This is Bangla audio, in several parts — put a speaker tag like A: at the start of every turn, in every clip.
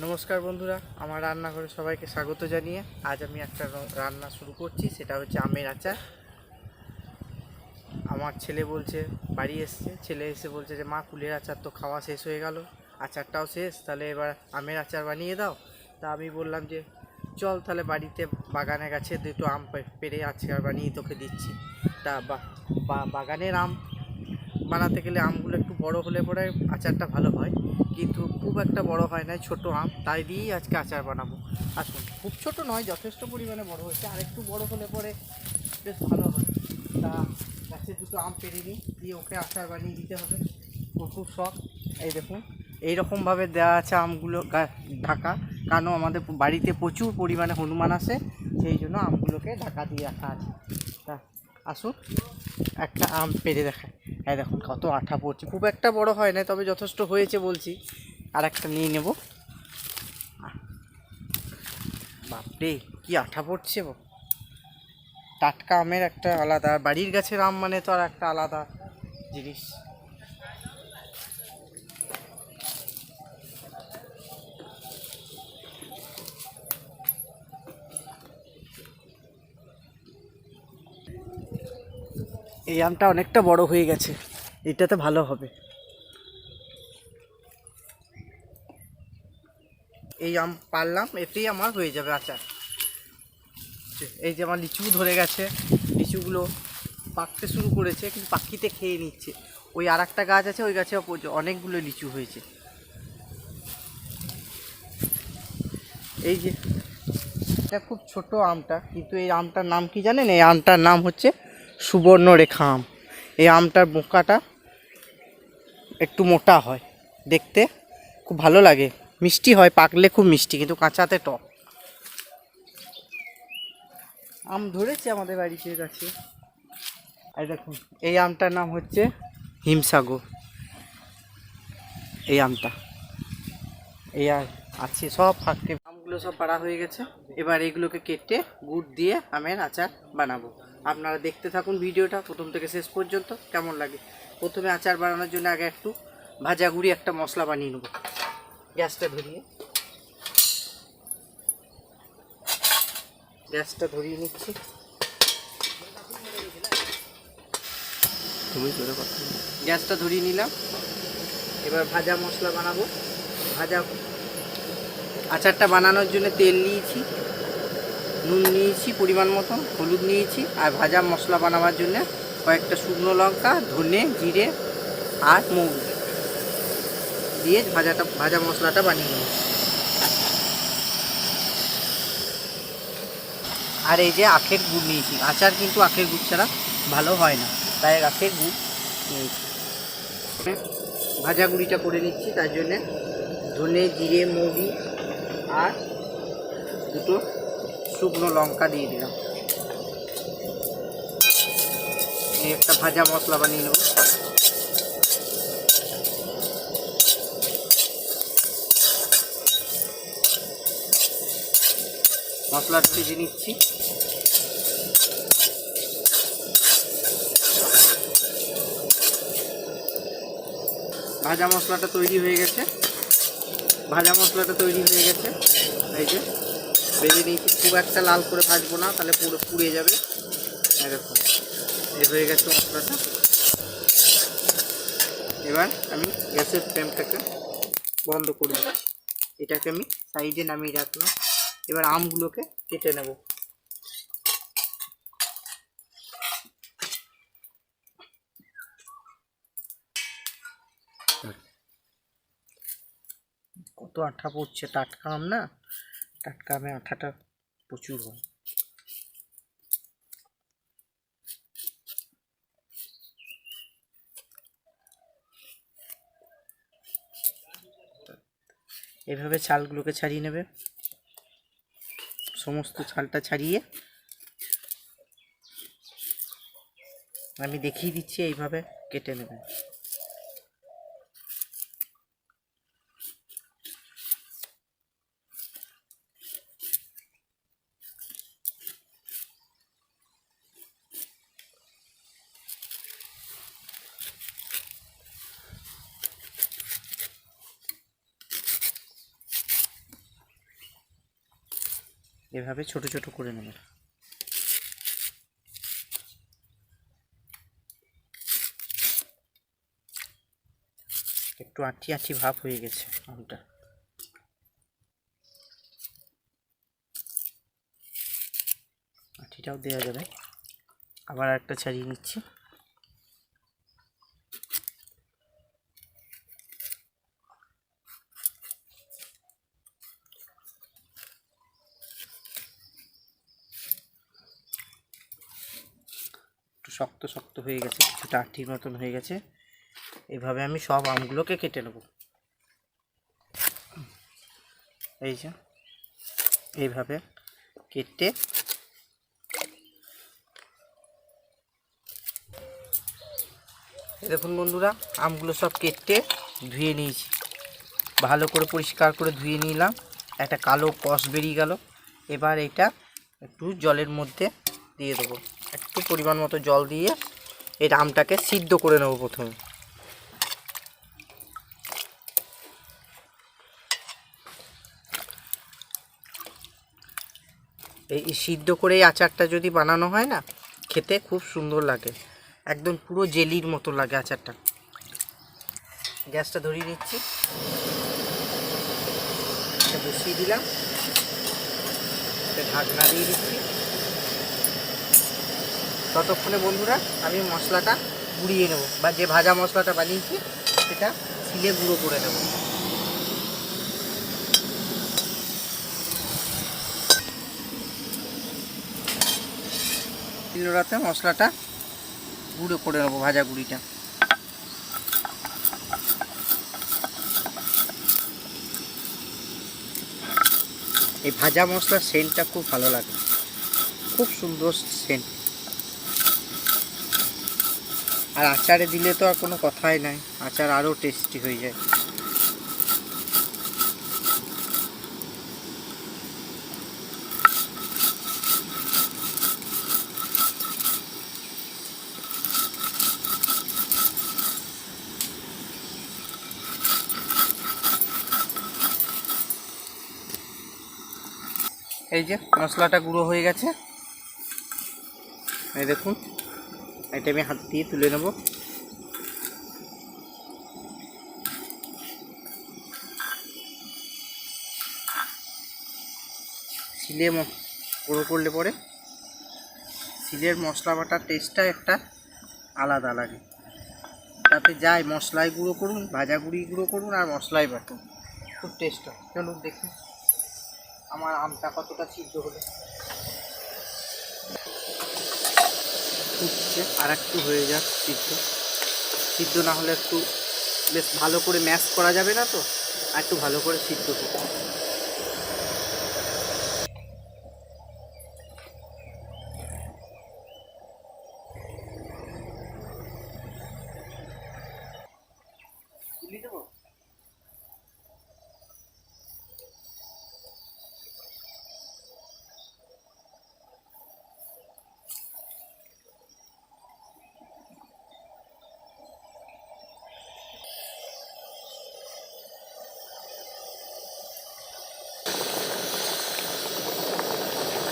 A: নমস্কার বন্ধুরা, আমার রান্নাঘরে সবাইকে স্বাগত জানিয়ে আজ আমি একটা রান্না শুরু করছি। সেটা হচ্ছে আমের আচার। আমার ছেলে বলছে, বাড়ি এসছে, ছেলে এসে বলছে যে মা, কুলের আচার তো খাওয়া শেষ হয়ে গেল, আচারটাও শেষ, তাহলে এবার আমের আচার বানিয়ে দাও। তা আমি বললাম যে চল তাহলে বাড়িতে বাগানে গাছে দুটো আম পেড়ে আচার বানিয়ে তোকে দিচ্ছি। তা বাগানের আম বানাতে গেলে আমগুলো একটু বড় হলে পরে আচারটা ভালো হয়, কিন্তু খুব একটা বড় হয় না, ছোট আম, তাই দিয়েই আজকে আচার বানাবো। আসুন, খুব ছোট নয়, যথেষ্ট পরিমাণে বড় হয়েছে, আর একটু বড় হলে পরে বেশ ভালো হয়। তা গাছে দুটো আম পেড়ে নিই, দিয়ে ওকে আচার বানিয়ে দিতে হবে। ও খুব শখ। এই দেখুন, এইরকমভাবে দেওয়া আছে আমগুলো ঢাকা, কারণ আমাদের বাড়িতে প্রচুর পরিমাণে হনুমান আসে, সেই জন্য আমগুলোকে ঢাকা দিয়ে রাখা আছে। তা আসুন, একটা আম পেড়ে দেখায়। হ্যাঁ দেখুন কত আঠা পড়ছে, খুব একটা বড় হয় না, তবে যথেষ্ট হয়েছে বলছি। আর একটা নিয়ে নেব। বাপরে, কি আঠা পড়ছে! টাটকা আমের একটা আলাদা, বাড়ির গাছের আম মানে তো আর একটা আলাদা জিনিস। এই আমটা অনেকটা বড় হয়ে গেছে, এটাতে ভালো হবে। এই আম পারলাম, এতেই আমার হয়ে যাবে আচার। এই যে আমার লিচু ধরে গেছে, লিচুগুলো পাকতে শুরু করেছে, কিন্তু পাখিতে খেয়ে নিচ্ছে। ওই আর একটা গাছ আছে, ওই গাছে অনেকগুলো লিচু হয়েছে। এই যে এটা খুব ছোট আমটা, কিন্তু এই আমটার নাম কি জানেন? এই আমটার নাম হচ্ছে সুবর্ণরেখা আম। এই আমটার বোকাটা একটু মোটা হয়, দেখতে খুব ভালো লাগে, মিষ্টি হয়, পাকলে খুব মিষ্টি, কিন্তু কাঁচাতে টক। আম ধরেছে আমাদের বাড়িতে গাছে। এই দেখুন, এই আমটার নাম হচ্ছে হিমসাগর। এই আমটা এই আর আছে, সব ফাঁকতে আমগুলো সব পাড়া হয়ে গেছে। এবার এগুলোকে কেটে গুড় দিয়ে আমের আচার বানাবো। আপনারা দেখতে থাকুন ভিডিওটা প্রথম থেকে শেষ পর্যন্ত। কেমন লাগে? প্রথমে আচার বানানোর জন্য আগে একটু ভাজা গুঁড়ি একটা মশলা বানিয়ে নেব। গ্যাসটা ধরিয়ে নিচ্ছি। গ্যাসটা ধরিয়ে নিলাম। এবার ভাজা মশলা বানাবো। ভাজা আচারটা বানানোর জন্য তেল নিয়েছি, নুন নিয়েছি পরিমাণ মতো, হলুদ নিয়েছি, আর ভাজা মশলা বানাবার জন্য কয়েকটা শুকনো লঙ্কা, ধনে, জিরে আর মৌরি দিয়ে ভাজা মশলাটা বানিয়ে নেব। আর এই যে আখের গুড় নিয়েছি, আচার কিন্তু আখের গুড় ছাড়া ভালো হয় না, তাই আখের গুড় নিয়েছি। ভাজা গুঁড়িটা করে নিচ্ছি, তার জন্যে ধনে, জিরে, মৌরি আর দুটো শুকনো লঙ্কা দিয়ে দিলাম। এই একটা ভাজা মশলা বানিয়ে নেব। মশলাটা ভেজে নিচ্ছি। ভাজা মশলাটা তৈরি হয়ে গেছে। এই যে ভেজে নিয়েছি, খুব একটা লাল করে ভাজবো না, তাহলে পুরো পুড়ে যাবে। এরকম এই হয়ে গেছে মশলাটা। এবার আমি গ্যাসের ফ্লেমটাকে বন্ধ করে দিই। এটাকে আমি সাইডে নামিয়ে রাখলাম। এবার আমগুলোকে কেটে নেব। কত আঠা পড়ছে, টাটকা আম না, টাটকা আমে আঠাটা প্রচুর হয়। এভাবে ছালগুলোকে ছাড়িয়ে নেবে, সমস্ত ছালটা ছাড়িয়ে আমি দেখিয়ে দিচ্ছি, এইভাবে কেটে নেবে। এভাবে ছোট ছোট করে নেব। একটু আঁটি আঁটি ভাব হয়ে গেছে আমটা। আঁটিটাও দেওয়া যাবে। আবার একটা ছাড়িয়ে নিচ্ছি। একটু শক্ত শক্ত হয়ে গেছে, কিছুটা আঠির মতন হয়ে গেছে। এইভাবে আমি সব আমগুলোকে কেটে নেব। এই যে এইভাবে কেটে দেখুন বন্ধুরা, আমগুলো সব কেটে ধুয়ে নিয়েছি। ভালো করে পরিষ্কার করে ধুয়ে নিলাম। একটা কালো কষ বেরিয়ে গেল। এবার এটা একটু জলের মধ্যে দিয়ে দেবো। একটু পরিমাণ মতো জল দিয়ে এই আমটাকে সিদ্ধ করে নেব প্রথমে। এই সিদ্ধ করে এই আচারটা যদি বানানো হয় না, খেতে খুব সুন্দর লাগে, একদম পুরো জেলির মতো লাগে আচারটা। গ্যাসটা ধরিয়ে নিচ্ছি, এটা বসিয়ে দিলাম, ঢাকনা দিয়ে দিচ্ছি। ততক্ষণে বন্ধুরা আমি মশলাটা গুঁড়িয়ে নেব, বা যে ভাজা মশলাটা বানিয়েছি সেটা শিলে গুঁড়ো করে নেব। শিলনোড়াতে মশলাটা গুঁড়ো করে নেব, ভাজা গুঁড়িটা। এই ভাজা মশলার সেন্টটা খুব ভালো লাগে, খুব সুন্দর সেন্ট। আর আচারে দিলে তো আর কোনো কথাই নাই, আচার আরও টেস্টি হয়ে যায়। এই যে মশলাটা গুঁড়ো হয়ে গেছে, এই দেখুন। এটা আমি হাত দিয়ে তুলে নেব। শিলে গুঁড়ো করলে পরে শিলের মশলা বাটার টেস্টটা একটা আলাদা লাগে। তাতে যাই মশলাই গুঁড়ো করুন, ভাজা গুঁড়ো করুন আর মশলাই বাটুন, খুব টেস্ট হয়। চলুন দেখি আমার আমটা কতটা সিদ্ধ হলো। ফুটছে, আর একটু হয়ে যাক সিদ্ধ। সিদ্ধ না হলে একটু বেশ ভালো করে ম্যাশ করা যাবে না, তো আর একটু ভালো করে সিদ্ধ করুন।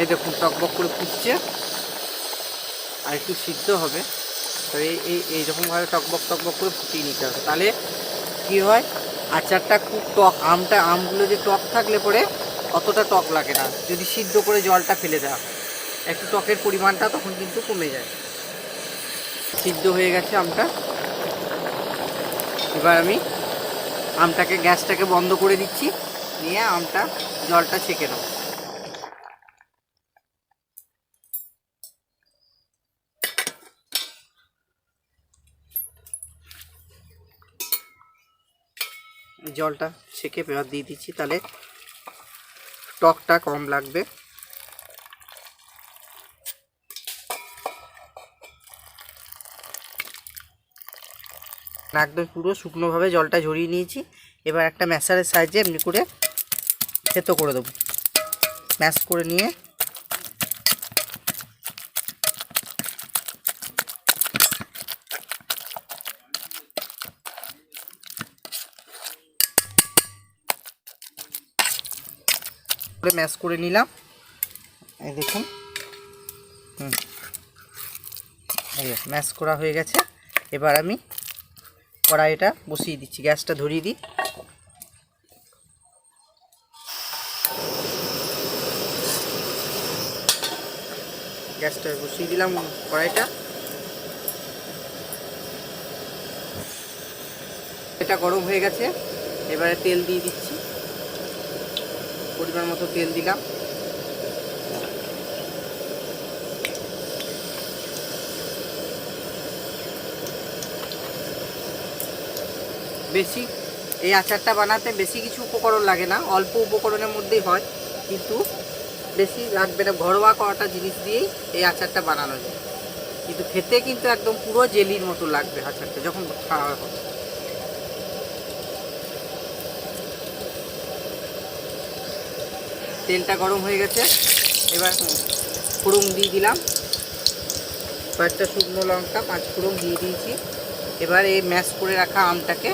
A: এই দেখুন টকবক করে ফুটছে, আর একটু সিদ্ধ হবে। তো এইরকমভাবে টকবক করে ফুটিয়ে নিতে হবে, তাহলে কী হয় আচারটা খুব টক। আমগুলো যে টক থাকলে পরে অতটা টক লাগে না, যদি সিদ্ধ করে জলটা ফেলে দেওয়া হয় একটু টকের পরিমাণটা তখন কিন্তু কমে যায়। সিদ্ধ হয়ে গেছে আমটা। এবার আমি আমটাকে গ্যাসটাকে বন্ধ করে দিচ্ছি, নিয়ে আমটা জলটা ছেঁকে নেব। জলটা ছেঁকে এবার দিয়ে দিচ্ছি, তাহলে টকটা কম লাগবে। একদম পুরো শুকনোভাবে জলটা ঝরিয়ে নিয়েছি। এবার একটা ম্যাশারের সাহায্যে এমনি করে থেতো করে দেবো। ম্যাশ করে নিয়ে ম্যাশ করে নিলাম। এই দেখুন, এই ম্যাশ করা হয়ে গেছে। এবার আমি কড়াইটা বসিয়ে দিচ্ছি, গ্যাসটা ধরিয়ে দিই। গ্যাসটা বসিয়ে দিলাম, কড়াইটা এটা গরম হয়ে গেছে। এবারে তেল দিয়ে দিচ্ছি, পরিমাণ মতো তেল দিলাম। বেশি এই আচারটা বানাতে বেশি কিছু উপকরণ লাগে না, অল্প উপকরণের মধ্যেই হয়, কিন্তু বেশি লাগবে না। ঘরোয়া কটা জিনিস দিয়েই এই আচারটা বানানো যায়, কিন্তু খেতে কিন্তু একদম পুরো জেলির মতো লাগবে আচারটা যখন খাওয়া হবে। তেলটা গরম হয়ে গেছে, এবার ফোড়ন দিয়ে দিলাম, কয়েকটা শুকনো লঙ্কা, 5 ফোড়ন দিয়ে দিয়েছি। এবার এই ম্যাশ করে রাখা আমটাকে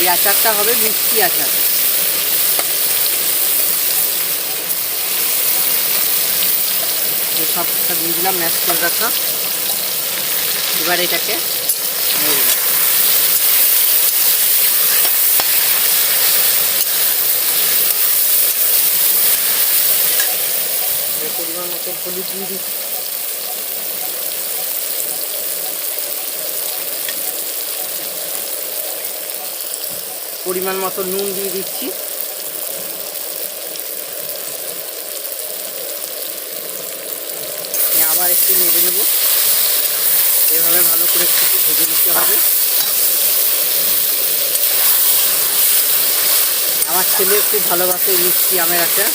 A: এই আচারটা হবে মিষ্টি আচার। এই সবটা দিয়ে দিলাম ম্যাশ করে রাখা। এবার এটাকে নেড়ে দিলাম। পরিমাণ মতো হলুদ দিয়ে দিচ্ছি, পরিমাণ মতো নুন দিয়ে দিচ্ছি। আবার একটু নেড়ে নেব, এভাবে ভালো করে একটু ভেজে নিতে হবে। আমার ছেলে খুব ভালোবাসে মিষ্টি আমের আচার,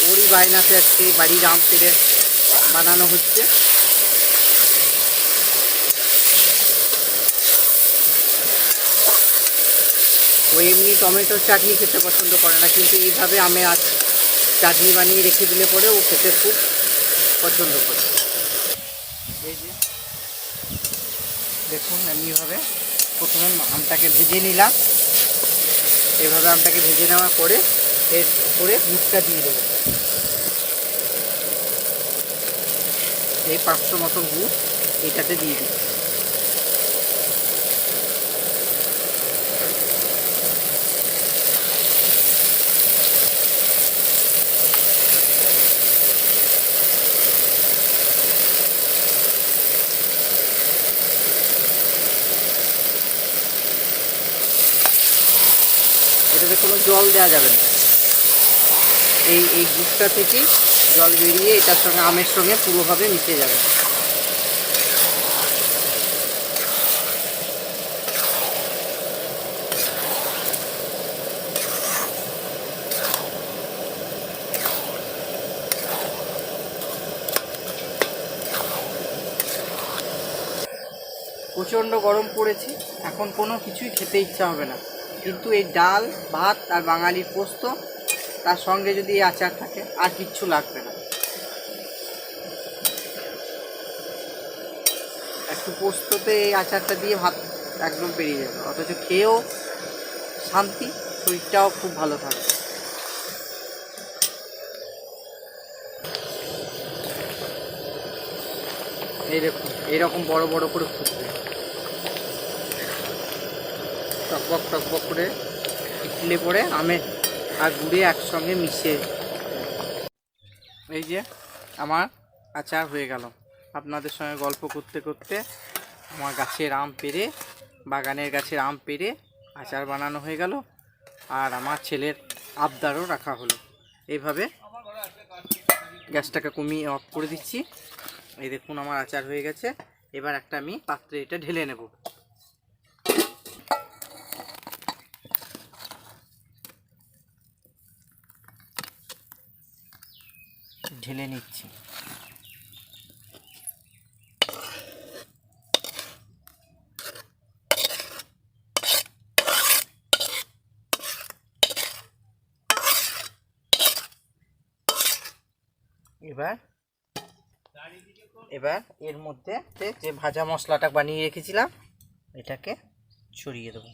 A: ওরই বায়নাতে আজকে বাড়ির আম পেড়ে বানানো হচ্ছে। ও এমনি টমেটোর চাটনি খেতে পছন্দ করে না, কিন্তু এইভাবে আমের চাটনি বানিয়ে রেখে দিলে পরে ও খেতে খুব পছন্দ করে। এই যে দেখুন, এমনিভাবে প্রথমে আমটাকে ভেজে নিলাম। এভাবে আমটাকে ভেজে নেওয়ার পরে এরপরে গুড়টা দিয়ে দেবো। এই 500 মতো গুড় এটাতে দিয়ে দিই। এটাতে কোনো জল দেওয়া যাবে না, এই গুড়টা থেকেই জল বেরিয়ে এটার সঙ্গে আমের সঙ্গে পুরোভাবে মিশে যাবে। প্রচণ্ড গরম পড়েছে, এখন কোনো কিছুই খেতে ইচ্ছা হবে না, কিন্তু এই ডাল ভাত আর বাঙালির পোস্ত, তার সঙ্গে যদি এই আচার থাকে আর কিচ্ছু লাগবে না। একটু পোস্ততে এই আচারটা দিয়ে ভাত একদম পেরিয়ে যাবে, অথচ খেয়েও শান্তি, শরীরটাও খুব ভালো থাকবে। এই দেখুন, এইরকম বড় বড় করে ফুটবে, টকবক টকবক করে ফুটলে পরে আমের আর গুড়ে একসঙ্গে মিশে। এই যে আমার আচার হয়ে গেল। আপনাদের সঙ্গে গল্প করতে করতে আমার গাছের আম পেড়ে, বাগানের গাছের আম পেড়ে আচার বানানো হয়ে গেল, আর আমার ছেলের আবদারও রাখা হলো। এইভাবে গ্যাসটাকে কমিয়ে অফ করে দিচ্ছি। এই দেখুন, আমার আচার হয়ে গেছে। এবার একটা আমি পাত্রে এটা ঢেলে নেব। ঢেলে নিচ্ছি। এবার এবার এর মধ্যে যে ভাজা মশলাটা বানিয়ে রেখেছিলাম এটাকে ছড়িয়ে দেবো।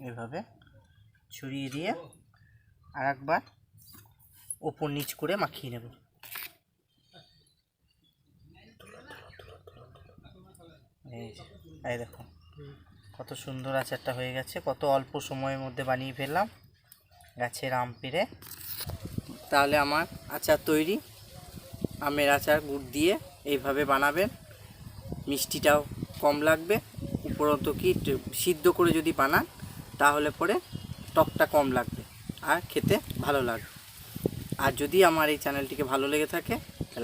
A: এভাবে ছড়িয়ে দিয়ে আর একবার ওপর নিচ করে মাখিয়ে নেব। এই দেখো কত সুন্দর আচারটা হয়ে গেছে, কত অল্প সময়ের মধ্যে বানিয়ে ফেললাম গাছের আম পেড়ে। তাহলে আমার আচার তৈরি। আমের আচার গুড় দিয়ে এইভাবে বানাবেন, মিষ্টিটাও কম লাগবে। উপরন্ত কি সিদ্ধ করে যদি বানান তাহলে পরে টকটা কম লাগবে আর খেতে ভালো লাগবে। আর যদি আমার এই চ্যানেলটিকে ভালো লেগে থাকে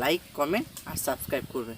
A: লাইক, কমেন্ট আর সাবস্ক্রাইব করবেন।